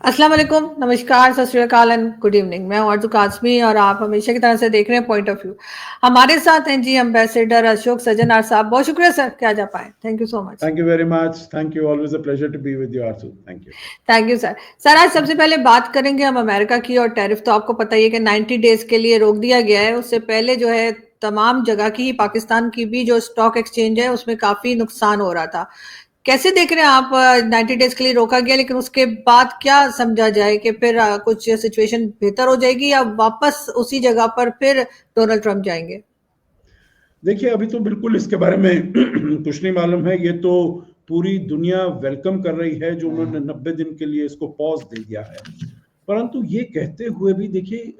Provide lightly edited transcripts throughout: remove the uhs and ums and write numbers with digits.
अस्सलाम वालेकुम, नमस्कार, सत श्री अकाल एंड गुड इवनिंग। मैं हूँ अर्ज़ू काज़मी और आप हमेशा की तरह से देख रहे हैं पॉइंट ऑफ व्यू। हमारे साथ हैं जी एम्बेसडर अशोक सज्जनार साहब। बहुत शुक्रिया सर कि आज आप आए। Thank you so much. Thank you very much. Thank you. Always a pleasure to be with you, Arzu. Thank you. Thank you sir. Sir आज सबसे पहले बात करेंगे हम अमेरिका की। और टैरिफ तो आपको पता ही है कि 90 डेज के लिए रोक दिया गया है। उससे पहले जो है तमाम जगह की, पाकिस्तान की भी जो स्टॉक एक्सचेंज है उसमें काफी नुकसान हो रहा था। कैसे देख रहे हैं आप? 90 डेज के लिए रोका गया, लेकिन उसके बाद क्या समझा जाए कि फिर कुछ सिचुएशन बेहतर हो जाएगी या वापस उसी जगह पर फिर डोनाल्ड ट्रंप जाएंगे? देखिए, अभी तो बिल्कुल इसके बारे में कुछ नहीं मालूम है। ये तो पूरी दुनिया वेलकम कर रही है जो उन्होंने 90 दिन के लिए इसको पॉज दे दिया है। परंतु ये कहते हुए भी देखिए,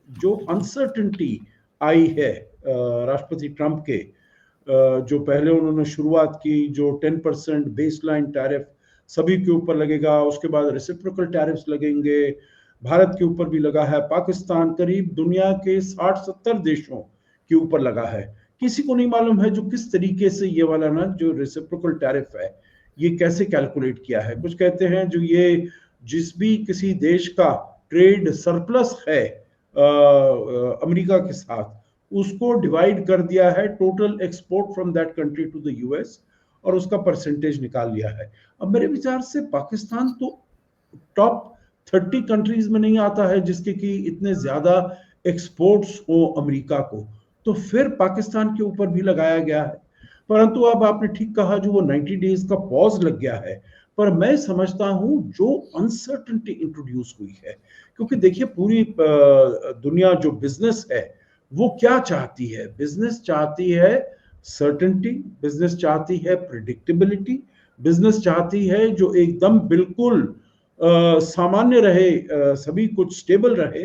जो अनसर्टेनिटी आई है राष्ट्रपति ट्रंप के, जो पहले उन्होंने शुरुआत की, जो 10% बेसलाइन टैरिफ सभी के ऊपर लगेगा, उसके बाद रेसिप्रोकल टैरिफ्स लगेंगे, भारत के ऊपर भी लगा है, पाकिस्तान, करीब दुनिया के 60-70 देशों के ऊपर लगा है। किसी को नहीं मालूम है जो किस तरीके से ये वाला ना जो रेसिप्रोकल टैरिफ है ये कैसे कैलकुलेट किया है। कुछ कहते हैं जो ये जिस भी किसी देश का ट्रेड सरप्लस है अमेरिका के साथ, उसको डिवाइड कर दिया है total export from that country to the US और उसका परसेंटेज निकाल लिया है। अब मेरे विचार से पाकिस्तान तो टॉप 30 कंट्रीज में नहीं आता है जिसके कि इतने ज्यादा एक्सपोर्ट्स हो अमेरिका को, तो फिर पाकिस्तान के ऊपर भी लगाया गया है। परंतु अब आपने ठीक कहा, जो वो 90 डेज का पॉज लग गया है, पर मैं समझता हूं जो अनसर्टेनिटी इंट्रोड्यूस हुई है, क्योंकि देखिए पूरी दुनिया जो बिजनेस है वो क्या चाहती है? बिजनेस चाहती है सर्टेनिटी, बिजनेस चाहती है प्रिडिक्टेबिलिटी, बिजनेस चाहती है जो एकदम बिल्कुल सामान्य रहे, सभी कुछ स्टेबल रहे,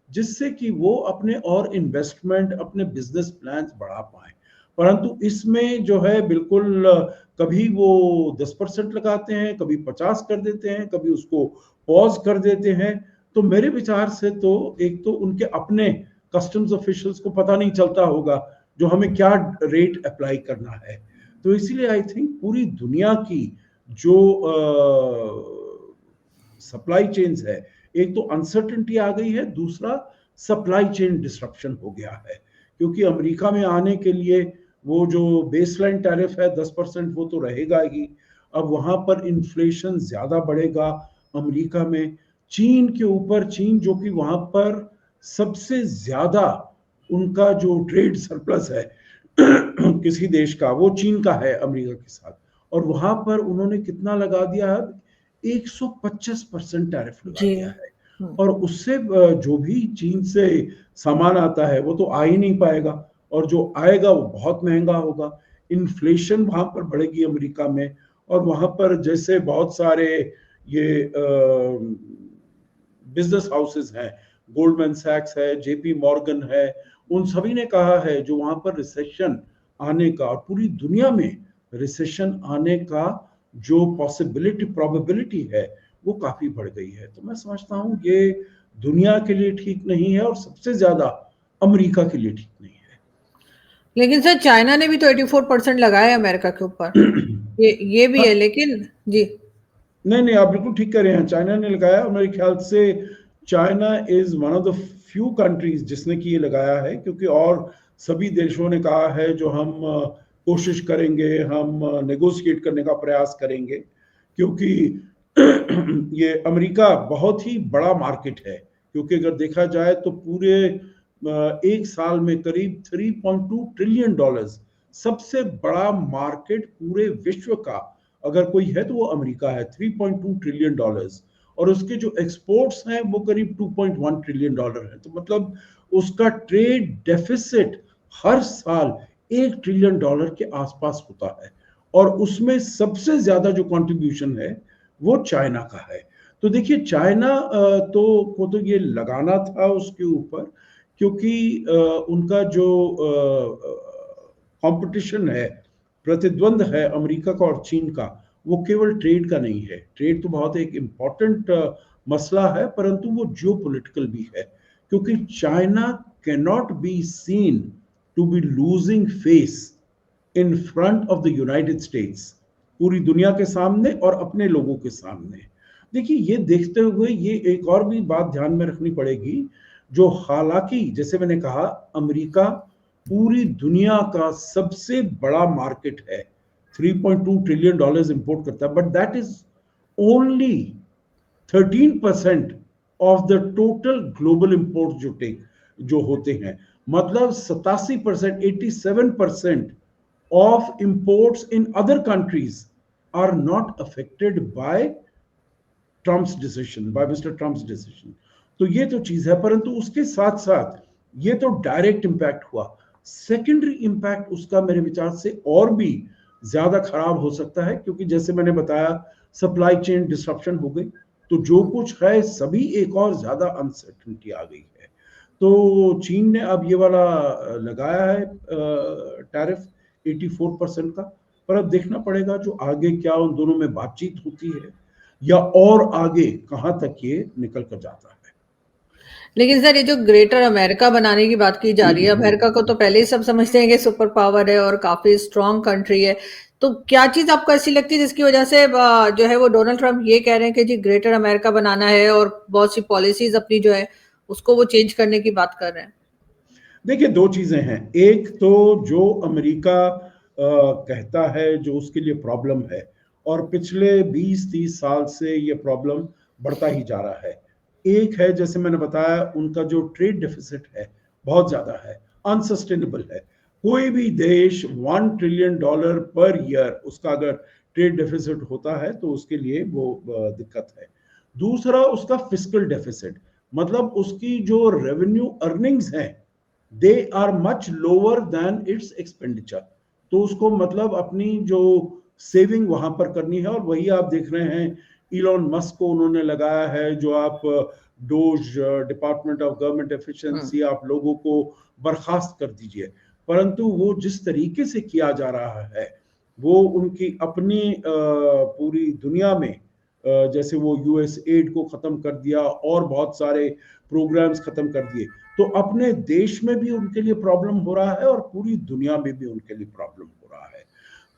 जिससे कि वो अपने और इन्वेस्टमेंट, अपने बिजनेस प्लान्स बढ़ा पाए। परंतु इसमें जो है बिल्कुल कभी वो 10% लगाते हैं, कभी 50 कर देते हैं, कभी उसको पॉज कर देते हैं। तो मेरे विचार से तो एक तो उनके अपने कस्टम्स ऑफिशियल्स को पता नहीं चलता होगा जो हमें क्या रेट अप्लाई करना है। तो इसीलिए आई थिंक पूरी दुनिया की जो सप्लाई चेन्स है, एक तो अनसर्टेनिटी आ गई है, दूसरा सप्लाई चेन डिस्ट्रप्शन हो गया है। क्योंकि अमेरिका में आने के लिए वो जो बेसलाइन टैरिफ है 10%, वो तो रहेगा ही। अब वहां पर इन्फ्लेशन ज्यादा बढ़ेगा अमेरिका में। चीन के ऊपर, चीन जो कि वहां पर सबसे ज्यादा उनका जो ट्रेड सरप्लस है किसी देश का, वो चीन का है अमेरिका के साथ। और वहां पर उन्होंने कितना लगा दिया है? 125% टैरिफ लगा जी। दिया है। और उससे जो भी चीन से सामान आता है वो तो आ ही नहीं पाएगा, और जो आएगा वो बहुत महंगा होगा। इन्फ्लेशन वहां पर बढ़ेगी अमेरिका में। और वहां पर जैसे बहुत सारे ये बिजनेस हाउसेस हैं, गोल्डमैन सैक्स है, जेपी मॉर्गन है, उन सभी ने कहा है जो वहां पर रिसेशन आने का, और पूरी दुनिया में रिसेशन आने का जो पॉसिबिलिटी, प्रोबेबिलिटी है, वो काफी बढ़ गई है। तो मैं समझता हूं ये दुनिया के लिए ठीक नहीं है, और सबसे ज्यादा अमेरिका के लिए ठीक नहीं लेकिन सर चाइना ने भी तो 84% लगाया है अमेरिका के ऊपर। है। ये भी है, हाँ, लेकिन जी। नहीं नहीं, आप बिल्कुल ठीक कह रहे हैं, चाइना ने लगाया। मेरे ख्याल से China is one of the few countries जिसने कि ये लगाया है, क्योंकि और सभी देशों ने कहा है जो हम कोशिश करेंगे, हम नेगोशिएट करने का प्रयास करेंगे। क्योंकि ये अमेरिका बहुत ही बड़ा मार्केट है। क्योंकि अगर देखा जाए तो पूरे एक साल में करीब $3.2 ट्रिलियन, सबसे बड़ा मार्केट पूरे विश्व का अगर कोई है तो वो अमेरिका है। $3.2 ट्रिलियन, और उसके जो एक्सपोर्ट्स हैं वो करीब $2.1 ट्रिलियन है। तो मतलब उसका ट्रेड डेफिसिट हर साल $1 ट्रिलियन के आसपास होता है, और उसमें सबसे ज्यादा जो कंट्रीब्यूशन है वो चाइना का है। तो देखिए चाइना तो को तो ये लगाना था उसके ऊपर, क्योंकि उनका जो कंपटीशन है, प्रतिद्वंद है अमेरिका का और चीन का, वो केवल ट्रेड का नहीं है। ट्रेड तो बहुत एक इम्पॉर्टेंट मसला है, परंतु वो जियो पॉलिटिकल भी है। क्योंकि China can not be seen to be losing face in front of the United States, पूरी दुनिया के सामने और अपने लोगों के सामने। देखिए, ये देखते हुए ये एक और भी बात ध्यान में रखनी पड़ेगी, जो हालांकि जैसे मैंने कहा, अमेरिका पूरी दुनिया का सबसे बड़ा मार्केट है, 3.2 ट्रिलियन डॉलर्स इंपोर्ट करता है, but that is only 13% of the total global import जो होते हैं। मतलब 87%, 87% of imports in other countries are not affected by Trump's decision, by Mister Trump's decision. तो ये तो चीज है, परंतु उसके साथ साथ ये तो डायरेक्ट इंपैक्ट हुआ, सेकेंडरी इंपैक्ट उसका मेरे विचार से और भी ज्यादा खराब हो सकता है, क्योंकि जैसे मैंने बताया, सप्लाई चेन डिस्ट्रप्शन हो गई, तो जो कुछ है सभी एक और ज्यादा अनसर्टेनिटी आ गई है। तो चीन ने अब ये वाला लगाया है टैरिफ 84% का, पर अब देखना पड़ेगा जो आगे क्या उन दोनों में बातचीत होती है, या और आगे कहां तक ये निकल कर जाता है। लेकिन सर, ये जो ग्रेटर अमेरिका बनाने की बात की जा रही है, अमेरिका को तो पहले ही सब समझते हैं कि सुपर पावर है और काफी स्ट्रांग कंट्री है, तो क्या चीज आपको ऐसी लगती है जिसकी वजह से जो है वो डोनाल्ड ट्रम्प ये कह रहे हैं कि जी ग्रेटर अमेरिका बनाना है और बहुत सी पॉलिसीज अपनी जो है उसको वो चेंज करने की बात कर रहे हैं? देखिए, दो चीजें हैं। एक तो जो अमेरिका कहता है, जो उसके लिए प्रॉब्लम है, और पिछले 20-30 साल से ये प्रॉब्लम बढ़ता ही जा रहा है। एक है, जैसे मैंने बताया, उनका जो ट्रेड डेफिसिट है बहुत ज्यादा है, अनसस्टेनेबल है। कोई भी देश $1 ट्रिलियन पर ईयर उसका अगर ट्रेड डेफिसिट होता है तो उसके लिए वो दिक्कत है। दूसरा, उसका फिस्कल डेफिसिट, मतलब उसकी जो रेवेन्यू अर्निंग्स हैं, they are much lower than its expenditure. तो उसको मतलब अपनी जो सेविंग वहां पर करनी है, और वही आप देख रहे हैं, इलॉन मस्क को उन्होंने लगाया है, जो आप dose, department of government efficiency, आप लोगों को बर्खास्त कर दीजिए। परंतु वो जिस तरीके से किया जा रहा है, वो उनकी अपनी पूरी दुनिया में जैसे वो यूएस एड को खत्म कर दिया और बहुत सारे प्रोग्राम्स खत्म कर दिए, तो अपने देश में भी उनके लिए प्रॉब्लम हो रहा है और पूरी दुनिया में भी उनके लिए प्रॉब्लम हो रहा है।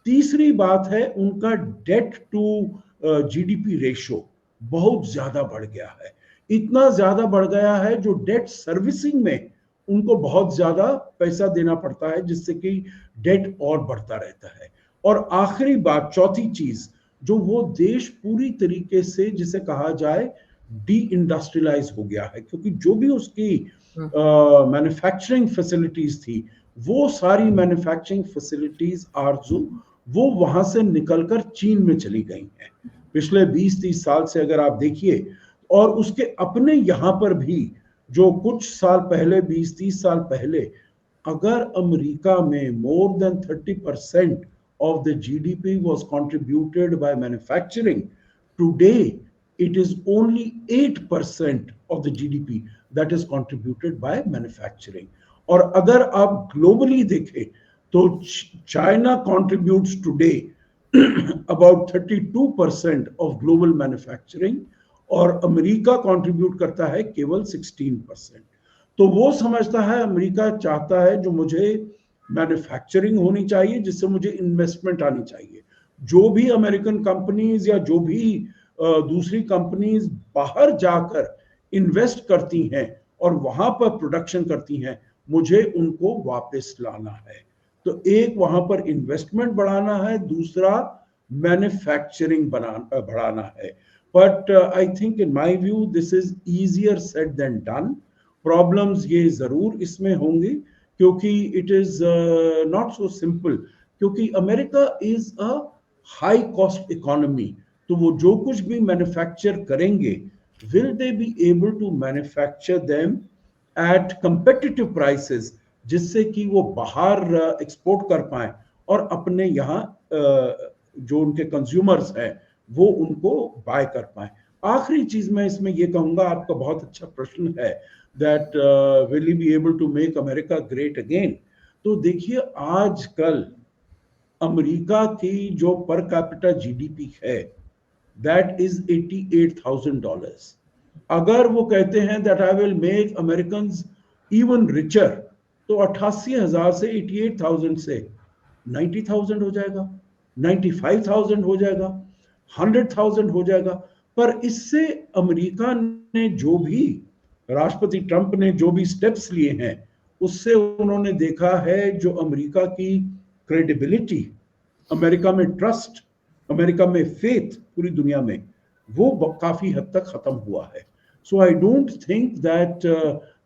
तीसरी बात है, उनका डेट टू जीडीपी रेशो बहुत ज्यादा बढ़ गया है। इतना ज्यादा बढ़ गया है जो डेट सर्विसिंग में उनको बहुत ज्यादा पैसा देना पड़ता है, जिससे कि डेट और बढ़ता रहता है। और आखिरी बात, चौथी चीज, जो वो देश पूरी तरीके से जिसे कहा जाए डी इंडस्ट्रियलाइज हो गया है, क्योंकि जो भी उसकी मैन्युफैक्चरिंग फैसिलिटीज थी, वो सारी मैन्युफैक्चरिंग फैसिलिटीज आरजू वो वहां से निकलकर चीन में चली गई हैं पिछले 20-30 साल से, अगर आप देखिए। और उसके अपने यहां पर भी जो कुछ साल पहले, 20-30 साल पहले, अगर अमेरिका में more than 30% of the GDP was contributed by manufacturing, today it is only 8% of the GDP that is contributed by manufacturing. और अगर आप ग्लोबली देखें तो China contributes today about 32% of global manufacturing, और अमेरिका कंट्रीब्यूट करता है केवल 16%। तो वो समझता है, अमेरिका चाहता है, जो मुझे मैन्युफैक्चरिंग होनी चाहिए, जिससे मुझे इन्वेस्टमेंट आनी चाहिए। जो भी अमेरिकन कंपनीज या जो भी दूसरी कंपनीज बाहर जाकर इन्वेस्ट करती हैं और वहां पर प्रोडक्शन करती हैं, मुझे उनको वापस लाना है। तो एक वहां पर इन्वेस्टमेंट बढ़ाना है, दूसरा मैन्युफैक्चरिंग बढ़ाना है। But I think, in my view, this is easier said than done. Problems ये जरूर इसमें होंगे, क्योंकि it is not so simple, क्योंकि America is a high cost economy. तो वो जो कुछ भी मैन्युफैक्चर करेंगे, will they be able to manufacture them at competitive prices, जिससे कि वो बाहर एक्सपोर्ट कर पाए और अपने यहाँ जो उनके कंज्यूमर्स हैं वो उनको बाय कर पाए। आखिरी चीज मैं इसमें ये कहूंगा, आपका बहुत अच्छा प्रश्न है, that will he be able to make America great again. तो देखिए, आजकल अमेरिका की जो पर कैपिटा जीडीपी है, दैट इज $88,000। अगर वो कहते हैं that I will make American even richer, तो 88,000 से 88,000 से 90,000 हो जाएगा, 95,000 हो जाएगा, 100,000 हो जाएगा। पर इससे अमेरिका ने जो भी, राष्ट्रपति ट्रंप ने जो भी स्टेप्स लिए हैं, उससे उन्होंने देखा है जो अमेरिका की क्रेडिबिलिटी, अमेरिका में ट्रस्ट, अमेरिका में फेथ पूरी दुनिया में, वो काफी हद तक खत्म हुआ है. So I don't think that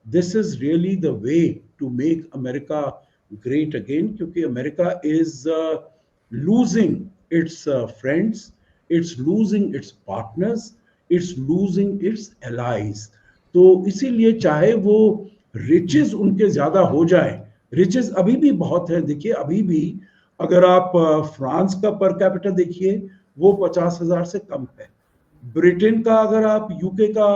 this is really the way to make America great again, क्योंकि America is losing its friends, it's losing its partners, it's losing its allies. तो इसीलिए चाहे वो रिचेस उनके ज्यादा हो जाए, रिचेस अभी भी बहुत है. देखिए अभी भी अगर आप फ्रांस का पर कैपिटा देखिए, वो 50,000 से कम है. ब्रिटेन का अगर आप यूके का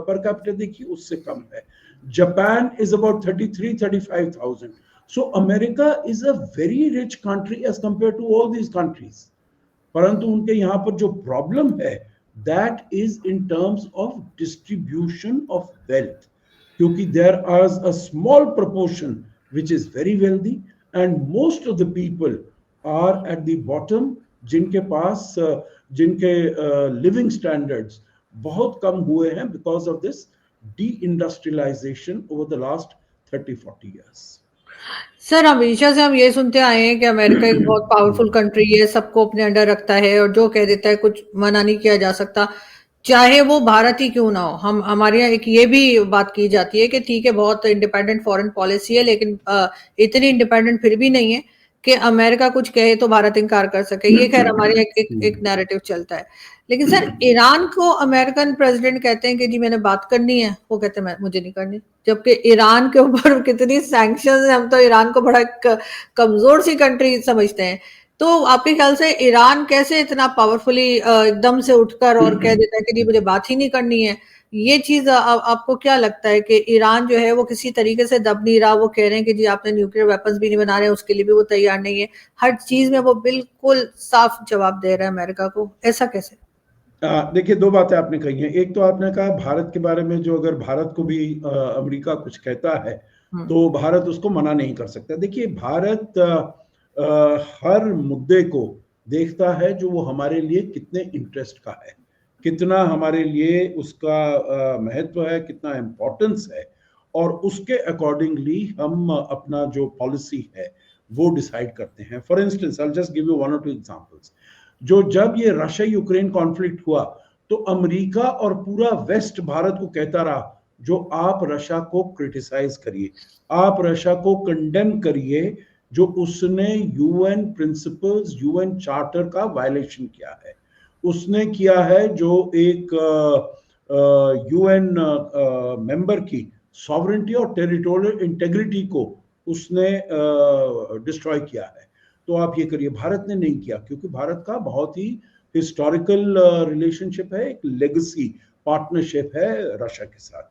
पर कैपिटा देखिए, उससे कम है. Japan is about 33-35,000. So America is a very rich country as compared to all these countries. परंतु उनके यहाँ पर जो प्रॉब्लम है, that is in terms of distribution of wealth, क्योंकि there is a small proportion which is very wealthy and most of the people are at the bottom, जिनके पास जिनके living standards बहुत कम हुए हैं because of this deindustrialization over the last 30-40 years. Sir हमेशा से हम ये सुनते आए हैं कि अमेरिका एक बहुत पावरफुल कंट्री है, सबको अपने अंडर रखता है और जो कह देता है कुछ मना नहीं किया जा सकता, चाहे वो भारत ही क्यों ना हो. हमारे यहाँ एक ये भी बात की जाती है कि ठीक है बहुत इंडिपेंडेंट फॉरेन पॉलिसी है, लेकिन इतनी इंडिपेंडेंट फिर भी नहीं है कि अमेरिका कुछ कहे तो भारत इनकार कर सके. ये खैर हमारे एक नैरेटिव चलता है. लेकिन सर ईरान को अमेरिकन प्रेसिडेंट कहते हैं कि जी मैंने बात करनी है, वो कहते हैं मुझे नहीं करनी, जबकि ईरान के ऊपर कितनी सैंक्शंस है. हम तो ईरान को बड़ा कमजोर सी कंट्री समझते हैं. तो आपके ख्याल से ईरान कैसे इतना पावरफुली एकदम से उठकर और कह देता है कि जी मुझे बात ही नहीं करनी है? ये चीज आपको क्या लगता है कि ईरान जो है वो किसी तरीके से दब नहीं रहा? वो कह रहे हैं कि जी आपने न्यूक्लियर वेपन्स भी नहीं बना रहे, उसके लिए भी वो तैयार नहीं है. हर चीज में वो बिल्कुल साफ जवाब दे रहा है अमेरिका को. ऐसा कैसे? देखिए दो बातें आपने कही हैं. एक तो आपने कहा भारत के बारे में, जो अगर भारत को भी अमेरिका कुछ कहता है तो भारत उसको मना नहीं कर सकता. देखिए भारत हर मुद्दे को देखता है जो वो हमारे लिए कितने इंटरेस्ट का है, कितना हमारे लिए उसका महत्व है, कितना इम्पोर्टेंस है, और उसके अकॉर्डिंगली हम अपना जो पॉलिसी है वो डिसाइड करते हैं. For instance I will just give you one और टू एग्जांपल्स. जो जब ये रशिया यूक्रेन कॉन्फ्लिक्ट हुआ तो अमेरिका और पूरा वेस्ट भारत को कहता रहा जो आप रशिया को क्रिटिसाइज करिए, आप रशिया को कंडेम करिए, जो उसने यूएन प्रिंसिपल्स, यूएन चार्टर का वायलेशन किया है, उसने किया है जो एक यूएन मेंबर की सॉवरेंटी और टेरिटोरियल इंटेग्रिटी को उसने डिस्ट्रॉय किया है. तो आप ये करिए. भारत ने नहीं किया क्योंकि भारत का बहुत ही हिस्टोरिकल रिलेशनशिप है, एक लेगेसी पार्टनरशिप है रशिया के साथ.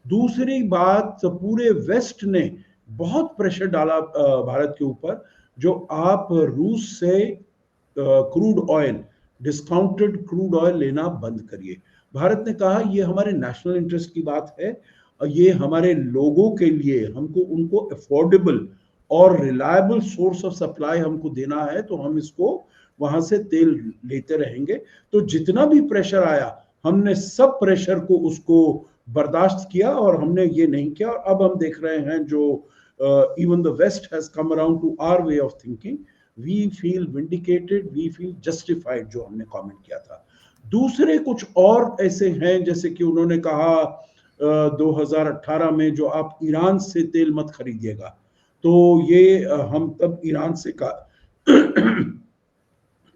दूसरी बात, पूरे वेस्ट ने बहुत प्रेशर डाला भारत के ऊपर, जो आप रूस से crude oil, discounted crude oil लेना बंद करिए. भारत ने कहा ये हमारे नेशनल इंटरेस्ट की बात है, ये हमारे लोगों के लिए, हमको उनको अफोर्डेबल और रिलायबल सोर्स ऑफ सप्लाई हमको देना है, तो हम इसको वहां से तेल लेते रहेंगे. तो जितना भी प्रेशर आया हमने सब प्रेशर को उसको बर्दाश्त किया और हमने ये नहीं किया. और अब हम देख रहे हैं जो even the west has come around to our way of thinking. We feel vindicated, we feel justified जो हमने कमेंट किया था. दूसरे कुछ और ऐसे हैं जैसे कि उन्होंने कहा 2018 में जो आप ईरान से तेल मत खरीदिएगा, तो ये हम तब ईरान से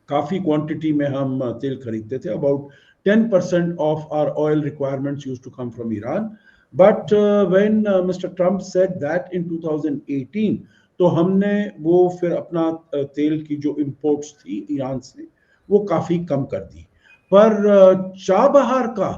काफी क्वांटिटी में हम तेल खरीदते थे. About 10% of our oil requirements used to come from Iran. But when Mr. Trump said that in 2018, तो हमने वो फिर अपना तेल की जो इंपोर्ट्स थी ईरान से वो काफी कम कर दी. पर चाबहार का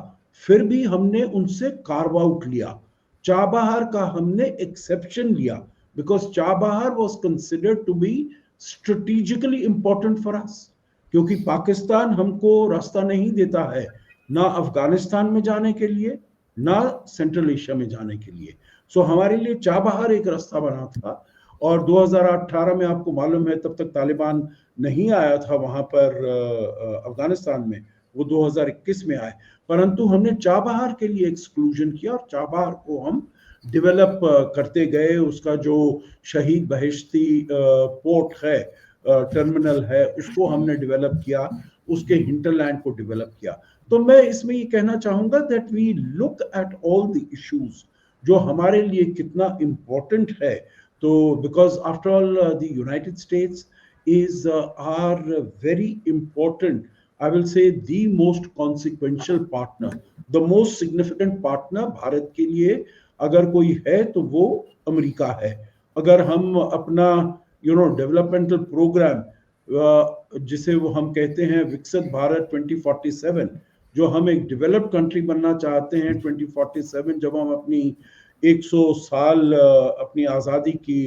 फिर भी हमने उनसे कार्व आउट लिया. चाबहार का हमने एक्सेप्शन लिया because Chabahar was considered to be strategically important for us, क्योंकि पाकिस्तान हमको रास्ता नहीं देता है ना अफगानिस्तान में जाने के लिए ना सेंट्रल एशिया में जाने के लिए. सो हमारे लिए चाबहार एक रास्ता बना था. और 2018 में आपको मालूम है तब तक तालिबान नहीं आया था वहां पर अफगानिस्तान में, वो 2021 में आए, परंतु हमने चाबहार के लिए एक्सक्लूजन किया और चाबहार को हम डेवलप करते गए। उसका जो शहीद बहिश्ती पोर्ट है, टर्मिनल है, उसको हमने डेवलप किया, उसके हिंटरलैंड को डेवलप किया। तो मैं इसमें ये कहना चाहूंगा that we look at all the issues जो हमारे लिए कितना इम्पोर्टेंट है। तो because after all the United States is are very important, I will say the most consequential partner, the most significant partner Bharat के लिए अगर कोई है तो वो अमेरिका है। अगर हम अपना डेवलपमेंटल प्रोग्राम जिसे वो हम कहते हैं विकसित भारत 2047, जो हम एक डेवलप्ड कंट्री बनना चाहते हैं 2047, जब हम अपनी 100 साल अपनी आज़ादी की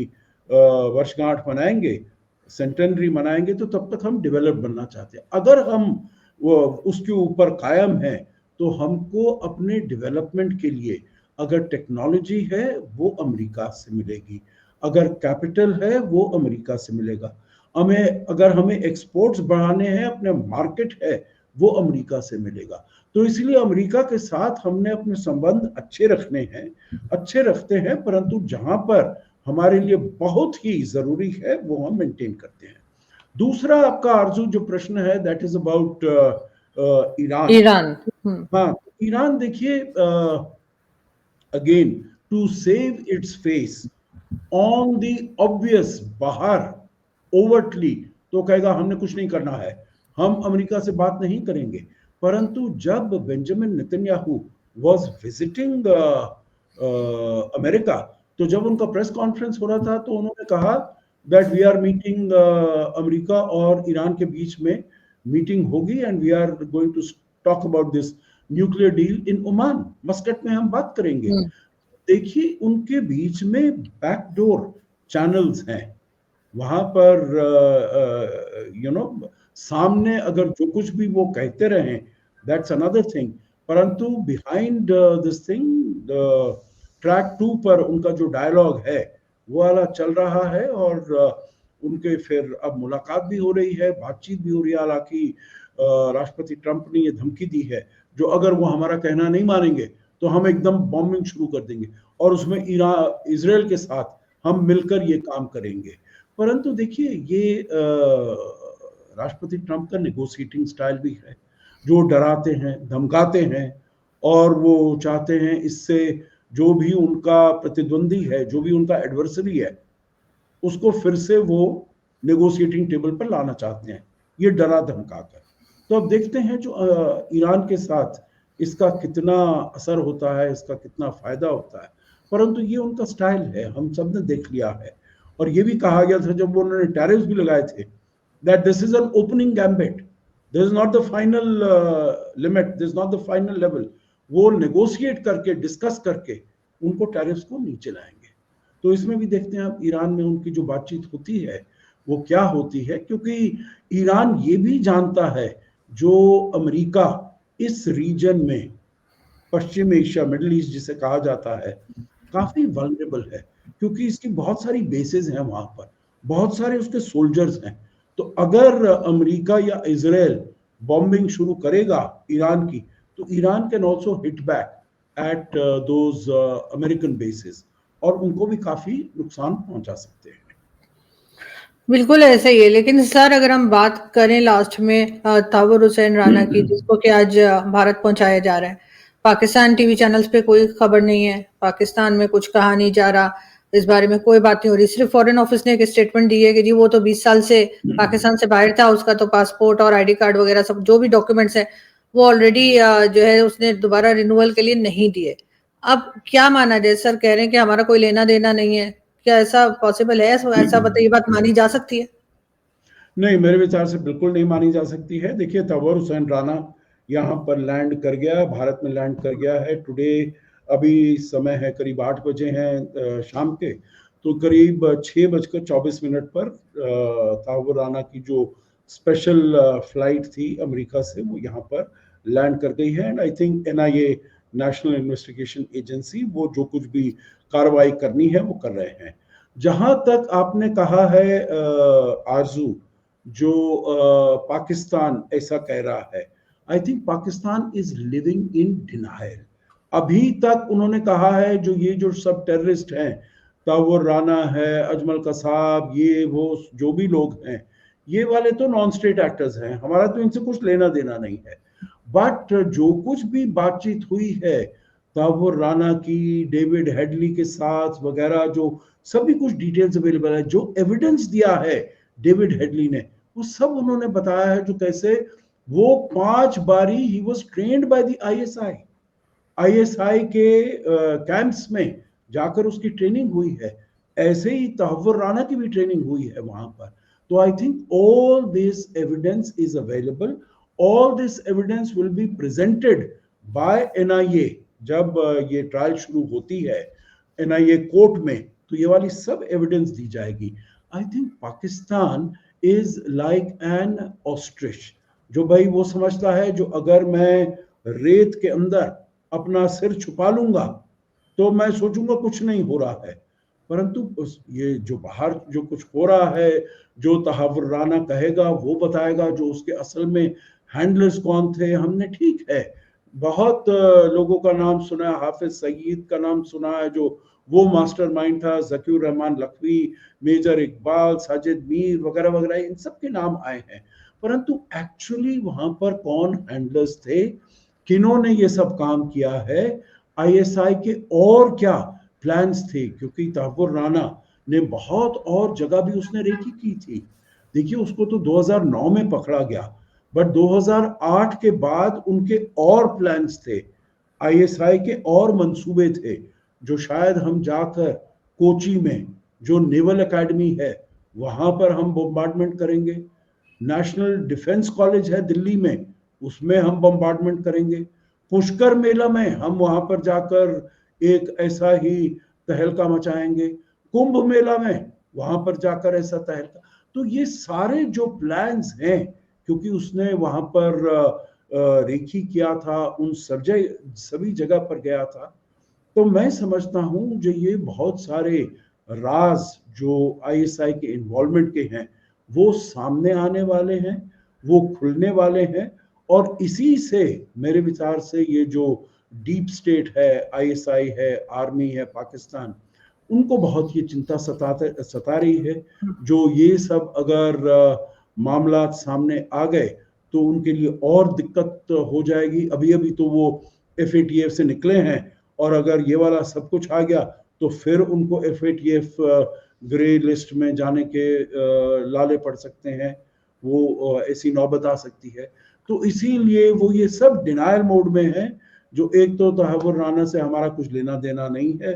वर्षगांठ मनाएंगे, सेंटेनरी मनाएंगे, तो तब तक हम डेवलप बनना चाहते हैं। अगर हम वो उसके ऊपर कायम हैं तो हमको अपने डेवलपमेंट के लिए अगर टेक्नोलॉजी है वो अमेरिका से मिलेगी, अगर कैपिटल है वो अमेरिका से मिलेगा, अगर हमें एक्सपोर्ट्स बढ़ाने हैं, अपने मार्केट है वो अमेरिका से मिलेगा। तो इसलिए अमेरिका के साथ हमने अपने संबंध अच्छे रखने हैं, अच्छे रखते हैं, परंतु जहां पर हमारे लिए बहुत ही जरूरी है वो हम मेंटेन करते हैं। दूसरा आपका आरजू जो प्रश्न है दैट इज अबाउट ईरान। हाँ, ईरान देखिए, again to save its face on the obvious, बाहर ओवरटली तो कहेगा हमने कुछ नहीं करना है, हम अमेरिका से बात नहीं करेंगे। परंतु जब Benjamin Netanyahu was visiting America, तो जब उनका प्रेस कॉन्फ्रेंस हो रहा था तो उन्होंने कहा that we are meeting, America और ईरान के बीच में मीटिंग होगी and we are going to talk about this nuclear deal in Oman, Muscat में हम बात करेंगे। देखिए उनके बीच में बैकडोर चैनल्स हैं, वहां पर सामने अगर जो कुछ भी वो कहते रहे दैट्स अनदर थिंग, परंतु बिहाइंड दिस थिंग ट्रैक 2 पर उनका जो डायलॉग है वो वाला चल रहा है और उनके फिर अब मुलाकात भी हो रही है, बातचीत भी हो रही है। हालांकि राष्ट्रपति ट्रंप ने ये धमकी दी है जो अगर वो हमारा कहना नहीं मानेंगे तो हम एकदम बॉम्बिंग शुरू कर देंगे और उसमें इजराइल के साथ हम मिलकर ये काम करेंगे। परंतु देखिए ये राष्ट्रपति ट्रंप का नेगोशिएटिंग स्टाइल भी है, जो डराते हैं, धमकाते हैं और वो चाहते हैं इससे जो भी उनका प्रतिद्वंदी है, जो भी उनका एडवर्सरी है, उसको फिर से वो नेगोशिएटिंग टेबल पर लाना चाहते हैं, ये डरा धमका कर। तो अब देखते हैं जो ईरान के साथ इसका कितना असर होता है, इसका कितना फायदा होता है, परंतु ये उनका स्टाइल है, हम सब ने देख लिया है। और ये भी कहा गया था जब उन्होंने टैरिफ्स भी लगाए थे that this is an opening gambit, this is not the final limit, this is not the final level. वो नेगोशिएट करके, डिस्कस करके उनको टैरिफ्स को नीचे लाएंगे। तो इसमें भी देखते हैं अब ईरान में उनकी जो बातचीत होती है वो क्या होती है, क्योंकि ईरान ये भी जानता है जो अमेरिका इस रीजन में, पश्चिम एशिया, मिडिल ईस्ट जिसे कहा जाता है, काफी वल्नरेबल है, क्योंकि इसकी बहुत सारी बेसेस हैं वहां पर, बहुत सारे उसके सोल्जर्स हैं। तो अगर अमेरिका या इजराइल बॉम्बिंग शुरू करेगा ईरान की, तो Iran can also hit back at those American bases और उनको भी काफी नुकसान पहुंचा सकते हैं। बिल्कुल ऐसा ही है। लेकिन सर अगर हम बात करें लास्ट में तावर हुसैन राना की, जिसको कि आज भारत पहुंचाया जा रहा है, पाकिस्तान टीवी चैनल्स पे कोई खबर नहीं है, पाकिस्तान में कुछ कहा नहीं जा रहा, इस बारे में कोई बात नहीं हो रही। सिर्फ फॉरेन ऑफिस ने एक स्टेटमेंट दी है कि जी वो तो 20 साल से पाकिस्तान से बाहर था, उसका तो पासपोर्ट और आईडी कार्ड वगैरह सब जो भी डॉक्यूमेंट्स है वो ऑलरेडी जो है उसने दोबारा रिन्यूअल के लिए नहीं दिए। अब क्या माना जाए? सर कह रहे हैं कि हमारा कोई लेना देना नहीं है, क्या ऐसा पॉसिबल है? ऐसा बताइए, बात मानी जा सकती है? नहीं, मेरे विचार से बिल्कुल नहीं मानी जा सकती है। देखिए तावर हुसैन राना यहाँ पर लैंड कर गया, भारत में लैंड कर गया है टुडे। अभी समय है करीब 8 बजे हैं शाम के, तो करीब 6:24 पर तावर राना की जो स्पेशल फ्लाइट थी अमेरिका से वो यहाँ पर लैंड कर गई है। And I think NIA, national investigation agency, वो जो कुछ भी कार्रवाई करनी है वो कर रहे हैं। जहां तक आपने कहा है आरजू, जो पाकिस्तान ऐसा कह रहा है, I think Pakistan is living in denial. अभी तक उन्होंने कहा है जो सब टेररिस्ट हैं, तावुर राना है, अजमल कसाब, ये वो जो भी लोग हैं, ये वाले तो नॉन स्टेट एक्टर्स हैं, हमारा तो इनसे कुछ लेना देना नहीं है। बट जो कुछ भी बातचीत हुई है तावुर राना की डेविड हेडली के साथ वगैरह, जो सभी कुछ डिटेल्स अवेलेबल है, जो एविडेंस दिया है डेविड हेडली ने, वो सब उन्होंने बताया है। जो कैसे वो 5 बारी he was trained by the ISI के कैंप्स में जाकर उसकी ट्रेनिंग हुई है। ऐसे ही तहव्वुर राना की भी ट्रेनिंग हुई है वहां पर। तो I think all this evidence is available, all this evidence will be presented by NIA. जब ये ट्रायल शुरू होती है एनआईए कोर्ट में, तो ये वाली सब एविडेंस दी जाएगी। I think Pakistan is like an ostrich, जो भाई वो समझता है जो अगर मैं रेत के अंदर अपना सिर छुपा लूंगा तो मैं सोचूंगा कुछ नहीं हो रहा है। परंतु ये जो बाहर जो कुछ हो रहा है, जो तहव्वुर राना कहेगा वो बताएगा, जो उसके असल में हैंडलर्स कौन थे। हमने ठीक है बहुत लोगों का नाम सुना है, हाफिज सईद का नाम सुना है जो वो मास्टरमाइंड था, जकीर रहमान लखवी, मेजर इकबाल, साजिद मीर वगैरह वगैरह, इन सब के नाम आए हैं। परंतु एक्चुअली वहां पर कौन हैंडलर्स थे, किन्होंने ये सब काम किया है, आईएसआई के और क्या प्लान्स थे, क्योंकि तहव्वुर राना ने बहुत और जगह भी उसने रेकी की थी। देखिए उसको तो 2009 में पकड़ा गया, बट 2008 के बाद उनके और प्लान्स थे, आईएसआई के और मंसूबे थे, जो शायद हम जाकर कोची में जो नेवल एकेडमी है वहां पर हम बम्बार्डमेंट करेंगे, नेशनल डिफेंस कॉलेज है दिल्ली में, उसमें हम बम्बार्डमेंट करेंगे, पुष्कर मेला में हम वहां पर जाकर एक ऐसा ही तहलका मचाएंगे, कुंभ मेला में वहां पर जाकर ऐसा तहलका। तो ये सारे जो प्लान्स हैं, क्योंकि उसने वहां पर रेकी किया था, उन सभी जगह पर गया था, तो मैं समझता हूं जो ये बहुत सारे राज जो आईएसआई के इन्वॉल्वमेंट के हैं वो सामने आने वाले हैं, वो खुलने वाले हैं। और इसी से मेरे विचार से ये जो डीप स्टेट है, आईएसआई है, आर्मी है पाकिस्तान, उनको बहुत ये चिंता सता रही है। जो ये सब अगर मामला सामने आ गए तो उनके लिए और दिक्कत हो जाएगी। अभी अभी तो वो एफएटीएफ से निकले हैं, और अगर ये वाला सब कुछ आ गया तो फिर उनको एफएटीएफ ग्रे लिस्ट में जाने के लाले पड़ सकते हैं, वो ऐसी नौबत आ सकती है। तो इसीलिए वो ये सब डिनायल मोड में है। जो एक तो तहव्वुर राना से हमारा कुछ लेना देना नहीं है,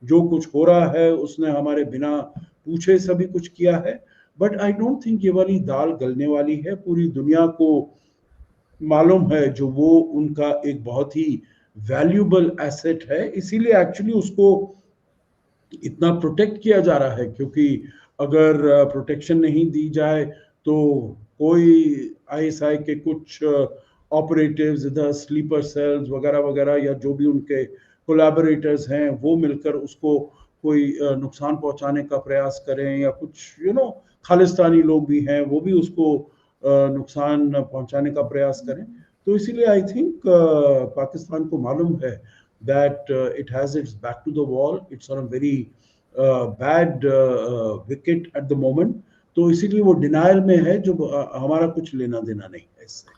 जो कुछ हो रहा है उसने हमारे बिना पूछे सभी कुछ किया है। बट आई डोंट थिंक ये वाली दाल गलने वाली है। पूरी दुनिया को मालूम है जो वो उनका एक बहुत ही वैल्यूबल एसेट है, इसीलिए एक्चुअली उसको इतना प्रोटेक्ट किया जा रहा है। क्योंकि अगर प्रोटेक्शन नहीं दी जाए तो कोई आईएसआई के कुछ ऑपरेटिव्स इधर स्लीपर सेल्स वगैरह वगैरह, या जो भी उनके कोलैबोरेटर्स हैं, वो मिलकर उसको कोई नुकसान पहुंचाने का प्रयास करें, या कुछ खालिस्तानी लोग भी हैं वो भी उसको नुकसान पहुंचाने का प्रयास करें। तो इसीलिए आई थिंक पाकिस्तान को मालूम है that it has its back to the wall, it's on a very bad wicket at the moment। तो इसीलिए वो डिनायल में है, जो हमारा कुछ लेना देना नहीं है इससे।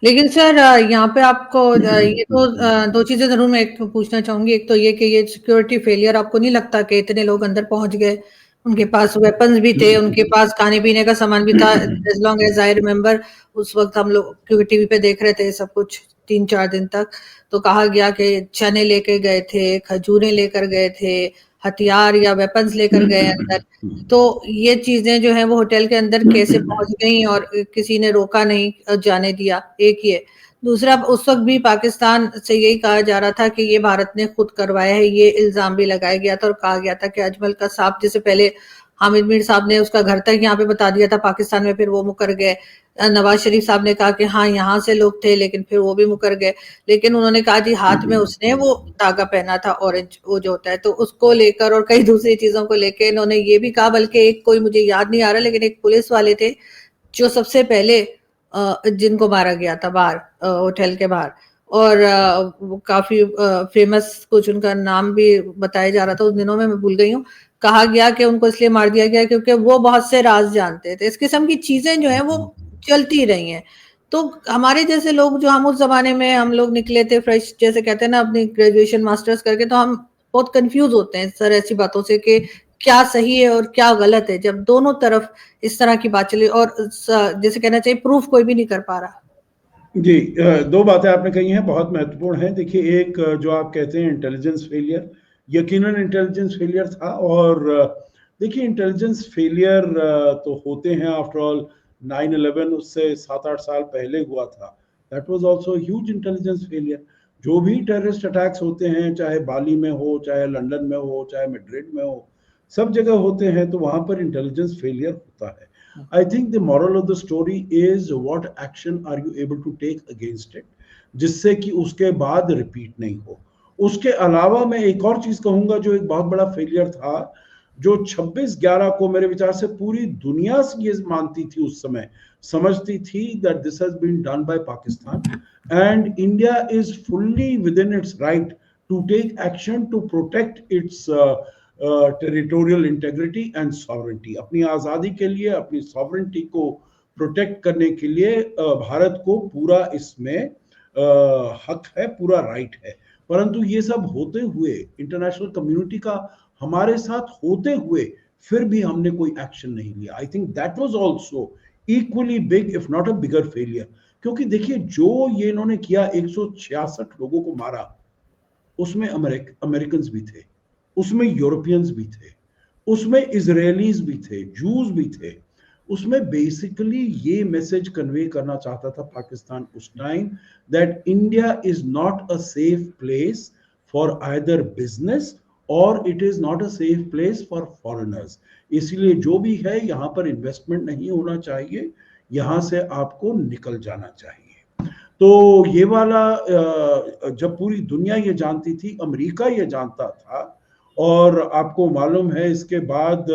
लेकिन सर यहाँ पे आपको ये तो दो चीजें जरूर मैं एक तो पूछना चाहूंगी। एक तो ये कि ये सिक्योरिटी फेलियर आपको नहीं लगता कि इतने लोग अंदर पहुंच गए, उनके पास वेपन्स भी थे, उनके पास खाने पीने का सामान भी था। As long as I remember उस वक्त हम लोग क्योंकि टीवी पे देख रहे थे सब कुछ 3-4 दिन तक, तो कहा गया कि चने लेके गए थे, खजूरें लेकर गए थे, हथियार या वेपन्स लेकर गए अंदर। तो ये चीजें जो है वो होटल के अंदर कैसे पहुंच गई और किसी ने रोका नहीं जाने दिया, एक ये। दूसरा, उस वक्त भी पाकिस्तान से यही कहा जा रहा था कि ये भारत ने खुद करवाया है, ये इल्जाम भी लगाया गया था और कहा गया था कि अजमल कसाब, जैसे पहले हामिद मीर साहब ने उसका घर तक यहाँ पे बता दिया था पाकिस्तान में, फिर वो मुकर गए। नवाज शरीफ साहब ने कहा कि हाँ यहाँ से लोग थे, लेकिन फिर वो भी मुकर गए। लेकिन उन्होंने कहा जी हाथ में उसने वो धागा पहना था ऑरेंज, वो जो होता है, तो उसको लेकर और कई दूसरी चीजों को लेकर इन्होंने ये भी कहा। बल्कि एक कोई मुझे याद नहीं आ रहा, लेकिन एक पुलिस वाले थे जो सबसे पहले जिनको मारा गया था बाहर, होटल के बाहर। और वो काफी फेमस, कुछ उनका नाम भी बताया जा रहा था उन दिनों में, मैं भूल गई हूँ। कहा गया कि उनको इसलिए मार दिया गया क्योंकि वो बहुत से राज जानते थे। इस किस्म की चीजें जो है वो चलती रही हैं। तो हमारे जैसे लोग, जो हम उस जमाने में हम लोग निकले थे फ्रेश, जैसे कहते हैं ना, अपनी ग्रेजुएशन मास्टर्स करके, तो हम बहुत कंफ्यूज होते हैं सर ऐसी बातों से कि क्या सही है और क्या गलत है, जब दोनों तरफ इस तरह की बात चली और जैसे कहना चाहिए प्रूफ कोई भी नहीं कर पा रहा। जी, दो बातें आपने कही हैं, बहुत महत्वपूर्ण हैं। देखिए, एक जो आप कहते हैं इंटेलिजेंस फेलियर, यकीनन इंटेलिजेंस फेलियर था। और देखिए, इंटेलिजेंस फेलियर तो होते हैं, आफ्टर ऑल 9/11 उससे 7-8 साल पहले हुआ था, that was also huge intelligence failure. जो भी टेररिस्ट अटैक्स होते हैं, चाहे बाली में हो, चाहे लंदन में हो, चाहे मैड्रिड में हो, सब जगह होते हैं, तो वहां पर इंटेलिजेंस फेलियर होता है। I think the moral of the story is what action are you able to take against it, जिससे कि उसके बाद रिपीट नहीं हो। उसके अलावा मैं एक और चीज कहूंगा जो एक बहुत बड़ा फेलियर था, जो 26/11 को मेरे विचार से पूरी दुनिया से ये मानती थी, उस समय समझती थी that this has been done by Pakistan, and India is fully within its right to take action to protect its territorial integrity and sovereignty. अपनी आज़ादी के लिए, अपनी सॉवरेंटी को प्रोटेक्ट करने के लिए भारत को पूरा इसमें हक है, पूरा राइट है। परंतु ये सब होते हुए, इंटरनेशनल कम्युनिटी का हमारे साथ होते हुए, फिर भी हमने कोई एक्शन नहीं लिया। I think that was also equally big if not a bigger failure. क्योंकि देखिए, जो ये इन्होंने किया, 166 लोगों को मारा, उसमें अमेरिकन भी थे, उसमें यूरोपियंस भी थे, उसमें इजरायलीज भी थे, जूस भी थे। उसमें बेसिकली ये मैसेज कन्वे करना चाहता था पाकिस्तान उस time, that India is not a safe place for either business और it is not a safe place for foreigners. इसलिए जो भी है, यहाँ पर इन्वेस्टमेंट नहीं होना चाहिए, यहाँ से आपको निकल जाना चाहिए। तो ये वाला जब पूरी दुनिया ये जानती थी, अमेरिका ये जानता था, और आपको मालूम है इसके बाद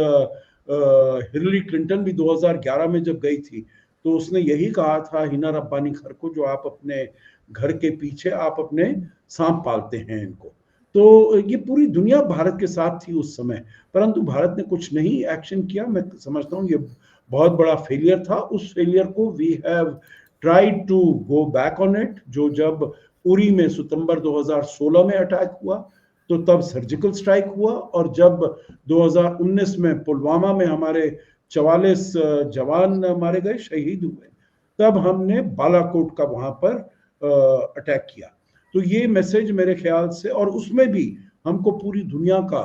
हिलरी क्लिंटन भी 2011 में जब गई थी, तो उसने यही कहा था हिना रब्बानी घर को, जो आप अपने घर के पीछे आप अपने सांप पालते हैं इनको। तो ये पूरी दुनिया भारत के साथ थी उस समय, परंतु भारत ने कुछ नहीं एक्शन किया। मैं समझता हूँ ये बहुत बड़ा फेलियर था। उस फेलियर को we have tried to go back on it. जो जब उरी में सितंबर 2016 में अटैक हुआ, तो तब सर्जिकल स्ट्राइक हुआ, और जब 2019 में पुलवामा में हमारे 44 जवान मारे गए, शहीद हुए, तब हमने बालाकोट का वहां पर अटैक किया। तो ये मैसेज मेरे ख्याल से, और उसमें भी हमको पूरी दुनिया का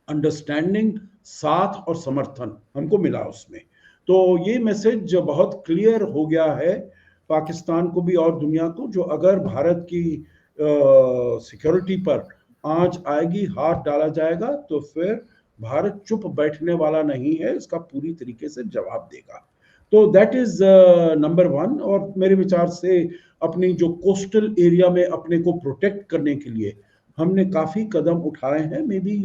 अंडरस्टैंडिंग, साथ और समर्थन हमको मिला उसमें। तो ये मैसेज बहुत क्लियर हो गया है पाकिस्तान को भी और दुनिया को, जो अगर भारत की सिक्योरिटी पर आंच आएगी, हाथ डाला जाएगा, तो फिर भारत चुप बैठने वाला नहीं है, इसका पूरी तरीके से जवाब देगा। तो दैट इज नंबर 1। और मेरे विचार से अपनी जो कोस्टल एरिया में अपने को प्रोटेक्ट करने के लिए हमने काफी कदम उठाए हैं। मे बी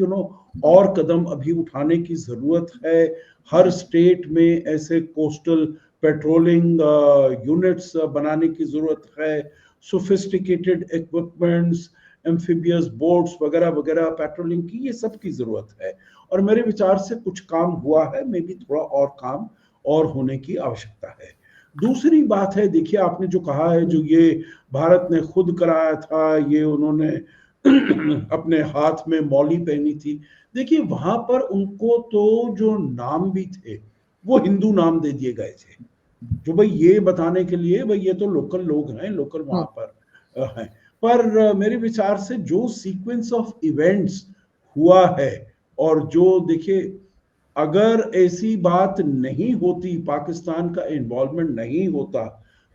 और कदम अभी उठाने की जरूरत है। हर स्टेट में ऐसे कोस्टल पेट्रोलिंग यूनिट्स बनाने की जरूरत है, सोफिस्टिकेटेड इक्विपमेंट्स, एम्फीबियस बोट्स वगैरह वगैरह, पेट्रोलिंग की, ये सब की जरूरत है। और मेरे विचार से कुछ काम हुआ है, मे बी थोड़ा और काम और होने की आवश्यकता है। दूसरी बात है, देखिए आपने जो कहा है, जो ये भारत ने खुद कराया था, ये उन्होंने अपने हाथ में मौली पहनी थी। देखिए वहां पर उनको तो जो नाम भी थे, वो हिंदू नाम दे दिए गए थे, जो भाई ये बताने के लिए भाई ये तो लोकल लोग हैं, लोकल वहां पर हैं। पर मेरे विचार से जो सीक्वेंस ऑफ इवेंट्स हुआ है, और जो देखिए, अगर ऐसी बात नहीं होती, पाकिस्तान का इन्वॉल्वमेंट नहीं होता,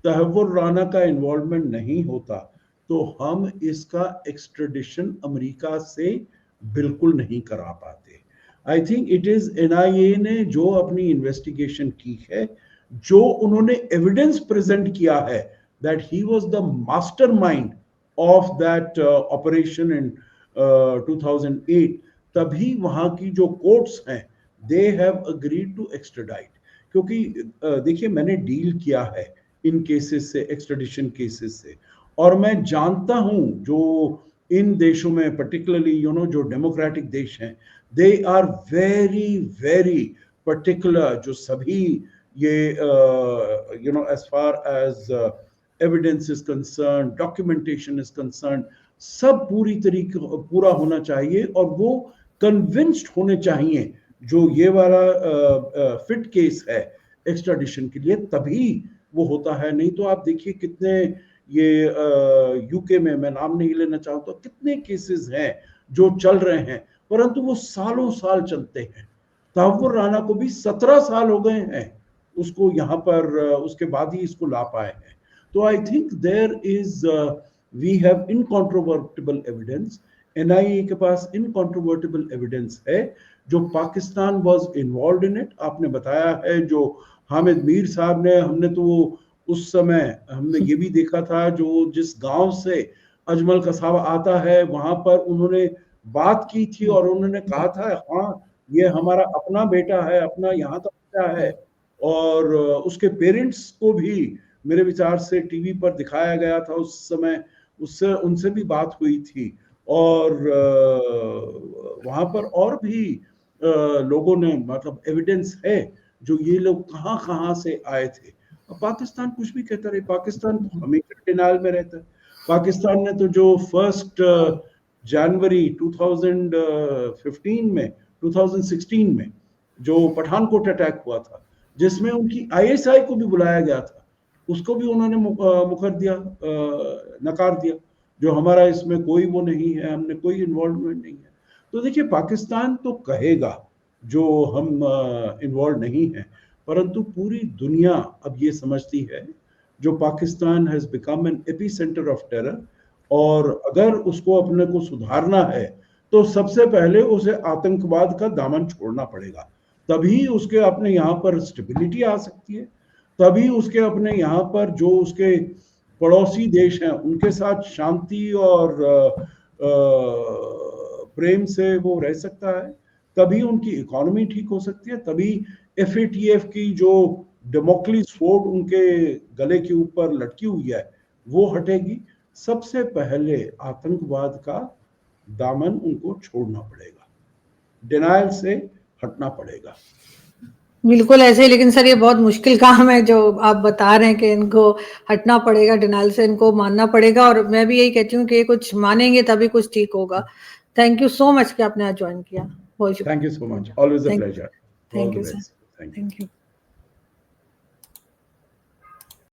तहव्वुर राना का इन्वॉल्वमेंट नहीं होता, तो हम इसका एक्सट्रेडिशन अमेरिका से बिल्कुल नहीं करा पाते। I think it is NIA ने जो अपनी इन्वेस्टिगेशन की है, जो उन्होंने एविडेंस प्रेजेंट किया है that he was the mastermind of that operation in 2008, तभी वहां की जो कोर्ट्स हैं, दे हैव अग्रीड टू एक्सट्राडाइट। क्योंकि देखिए, मैंने डील किया है इन केसेस से, एक्सट्रेडिशन केसेस से। और मैं जानता हूं जो इन देशों में पर्टिकुलरली जो डेमोक्रेटिक देश हैं, they are very very particular, जो सभी ये as far as evidence is concern, documentation is concern, सब पूरा होना चाहिए, और वो कन्विंस्ड होने चाहिए जो ये वाला फिट केस है एक्स्ट्राडिशन के लिए, तभी वो होता है। नहीं तो आप देखिए कितने ये यूके में, मैं नाम नहीं लेना चाहता, कितने केसेस हैं जो चल रहे हैं, परंतु वो सालों साल चलते हैं। तहव्वुर राना को भी 17 साल हो गए हैं उसको यहाँ पर, उसके बाद ही इसको ला पाए हैं। तो I think there is we have incontrovertible evidence, NIA के पास इनकॉन्ट्रोवर्टिबल एविडेंस है जो Pakistan was involved in it. आपने बताया है जो हामिद मीर साहब ने, हमने तो उस समय हमने ये भी देखा था जो जिस गांव से अजमल कसाब आता है वहां पर उन्होंने बात की थी और उन्होंने कहा था हाँ ये हमारा अपना बेटा है, अपना यहाँ का बेटा है। और उसके पेरेंट्स को भी मेरे विचार से टीवी पर दिखाया गया था उस समय, उससे उनसे भी बात हुई थी। और वहां पर और भी लोगों ने, मतलब एविडेंस है जो ये लोग कहाँ कहाँ से आए थे। पाकिस्तान कुछ भी कहता रहे, पाकिस्तान हमेशा डिनायल में रहता है। पाकिस्तान ने तो जो 1 जनवरी 2015 में 2016 में जो पठानकोट अटैक हुआ था, जिसमें उनकी आईएसआई को भी बुलाया गया था, उसको भी उन्होंने मुकर दिया, नकार दिया, जो हमारा इसमें कोई वो नहीं है, हमने कोई इन्वॉल्वमेंट नहीं है। तो देखिए पाकिस्तान तो कहेगा जो हम इन्वॉल्व नहीं है, परंतु पूरी दुनिया अब ये समझती है जो Pakistan has become an AP centre of terror, और अगर उसको अपने को सुधारना है तो सबसे पहले उसे आतंकवाद का दामन छोड़ना पड़ेगा, तभी उसके अपने यहाँ पर स्टेबिलिटी आ सकती है, तभी उसके अपने यहाँ पर जो उसके पड़ोसी देश हैं उनके साथ शांति और प्रेम से वो रह सकता है, तभी उनकी इकोनॉमी ठीक हो सकती है, तभी एफएटीएफ की जो डेमोक्लिस स्वॉर्ड उनके गले के ऊपर लटकी हुई है वो हटेगी। सबसे पहले आतंकवाद का दामन उनको छोड़ना पड़ेगा, डिनायल से हटना पड़ेगा। बिल्कुल ऐसे ही, लेकिन सर ये बहुत मुश्किल काम है जो आप बता रहे हैं कि इनको हटना पड़ेगा, डिनायल से इनको मानना पड़ेगा, और मैं भी यही कहती हूँ कि ये कुछ मानेंगे तभी कुछ ठीक होगा। थैंक यू सो मच कि आपने आज ज्वाइन किया। Thank you so much, always a pleasure. Thank you sir, thank you.